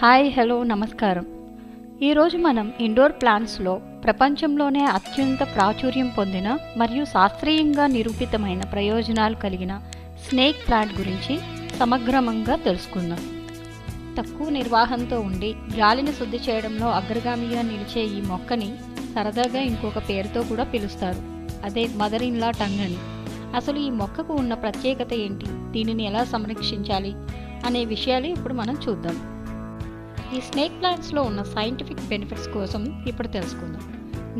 Hi hello నమస్కారం. ఈరోజు మనం ఇండోర్ ప్లాంట్స్లో ప్రపంచంలోనే అత్యంత ప్రాచుర్యం పొందిన మరియు శాస్త్రీయంగా నిరూపితమైన ప్రయోజనాలు కలిగిన స్నేక్ ప్లాంట్ గురించి సమగ్రంగా తెలుసుకుందాం. తక్కువ నిర్వహణతో ఉండి గాలిని శుద్ధి చేయడంలో అగ్రగామిగా నిలిచే ఈ మొక్కని సరదాగా ఇంకొక పేరుతో కూడా పిలుస్తారు, అదే మదర్ ఇన్ లా టంగ్ అని. అసలు ఈ మొక్కకు ఉన్న ప్రత్యేకత ఏంటి, దీనిని ఎలా సంరక్షించాలి అనే విషయాలు ఇప్పుడు మనం చూద్దాం. ఈ స్నేక్ ప్లాంట్స్లో ఉన్న సైంటిఫిక్ బెనిఫిట్స్ కోసం ఇప్పుడు తెలుసుకుందాం.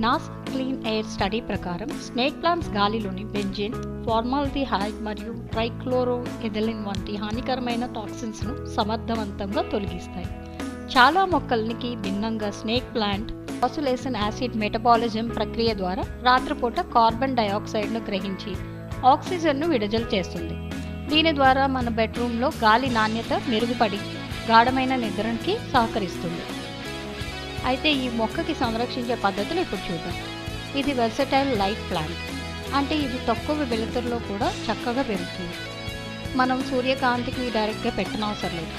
నాసా క్లీన్ ఎయిర్ స్టడీ ప్రకారం స్నేక్ ప్లాంట్స్ గాలిలోని బెంజిన్, ఫార్మాల్డిహైడ్ మరియు ట్రైక్లోరోఎథిలిన్ వంటి హానికరమైన టాక్సిన్స్ను సమర్థవంతంగా తొలగిస్తాయి. చాలా మొక్కలకి భిన్నంగా స్నేక్ ప్లాంట్ ఫాసులేసిన్ యాసిడ్ మెటబాలిజం ప్రక్రియ ద్వారా రాత్రిపూట కార్బన్ డయాక్సైడ్ను గ్రహించి ఆక్సిజన్ను విడుదల చేస్తుంది. దీని ద్వారా మన బెడ్రూమ్లో గాలి నాణ్యత మెరుగుపడి గాఢమైన నిద్రకి సహకరిస్తుంది. అయితే ఈ మొక్కకి సంరక్షించే పద్ధతులు ఇప్పుడు చూద్దాం. ఇది వెర్సటైల్ లైట్ ప్లాంట్, అంటే ఇది తక్కువ వెలుతురులో కూడా చక్కగా పెరుగుతుంది. మనం సూర్యకాంతికి డైరెక్ట్గా పెట్టనవసరం లేదు,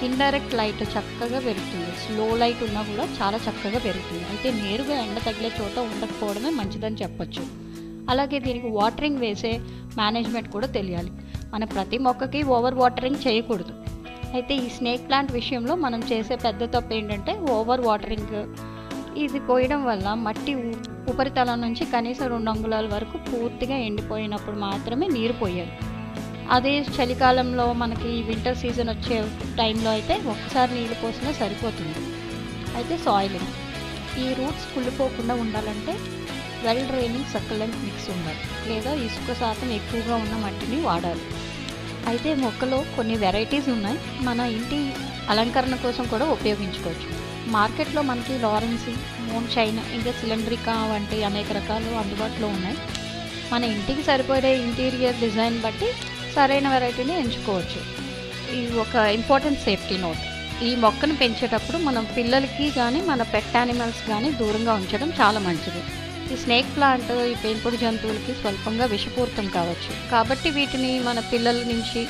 ఇండైరెక్ట్ లైట్ చక్కగా పెరుగుతుంది. స్లో లైట్ ఉన్నా కూడా చాలా చక్కగా పెరుగుతుంది. అయితే నేరుగా ఎండ తగిలే చోట ఉండకపోవడమే మంచిదని చెప్పొచ్చు. అలాగే దీనికి వాటరింగ్ వేసే మేనేజ్మెంట్ కూడా తెలియాలి. మన ప్రతి మొక్కకి ఓవర్ వాటరింగ్ చేయకూడదు. అయితే ఈ స్నేక్ ప్లాంట్ విషయంలో మనం చేసే పెద్ద తప్పు ఏంటంటే ఓవర్ వాటరింగ్. ఇది పోయడం వల్ల మట్టి ఉపరితలం నుంచి కనీసం 2 అంగుళాల వరకు పూర్తిగా ఎండిపోయినప్పుడు మాత్రమే నీరు పోయాలి. అదే చలికాలంలో మనకి వింటర్ సీజన్ వచ్చే టైంలో అయితే ఒకసారి నీళ్ళు పోసినా సరిపోతుంది. అయితే సాయిలింగ్, ఈ రూట్స్ కుళ్ళిపోకుండా ఉండాలంటే వెల్ డ్రైనింగ్ సక్కలెంట్ మిక్స్ ఉండాలి, లేదా ఇసుక శాతం ఎక్కువగా ఉన్న మట్టిని వాడాలి. అయితే మొక్కలో కొన్ని వెరైటీస్ ఉన్నాయి, మన ఇంటి అలంకరణ కోసం కూడా ఉపయోగించుకోవచ్చు. మార్కెట్లో మనకి లారెన్సీ, మూన్ షైన్, ఇంకా సిలిండ్రికా వంటి అనేక రకాలు అందుబాటులో ఉన్నాయి. మన ఇంటికి సరిపడే ఇంటీరియర్ డిజైన్ బట్టి సరైన వెరైటీని ఎంచుకోవచ్చు. ఇది ఒక ఇంపార్టెంట్ సేఫ్టీ నోట్. ఈ మొక్కను పెంచేటప్పుడు మనం పిల్లలకి కానీ మన పెట్ యానిమల్స్ కానీ దూరంగా ఉంచడం చాలా మంచిది. ఈ స్నేక్ ప్లాంట్ ఈ పెంపుడు జంతువులకి స్వల్పంగా విషపూరితం కావచ్చు, కాబట్టి వీటిని మన పిల్లల నుంచి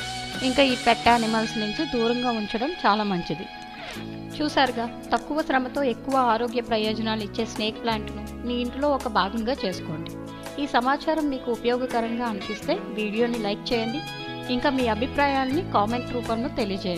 ఇంకా ఈ పెట్ యానిమల్స్ నుంచి దూరంగా ఉంచడం చాలా మంచిది. చూసారుగా, తక్కువ శ్రమతో ఎక్కువ ఆరోగ్య ప్రయోజనాలు ఇచ్చే స్నేక్ ప్లాంట్ను మీ ఇంట్లో ఒక భాగంగా చేసుకోండి. ఈ సమాచారం మీకు ఉపయోగకరంగా అనిపిస్తే వీడియోని లైక్ చేయండి, ఇంకా మీ అభిప్రాయాన్ని కామెంట్ రూపంలో తెలియజేయండి.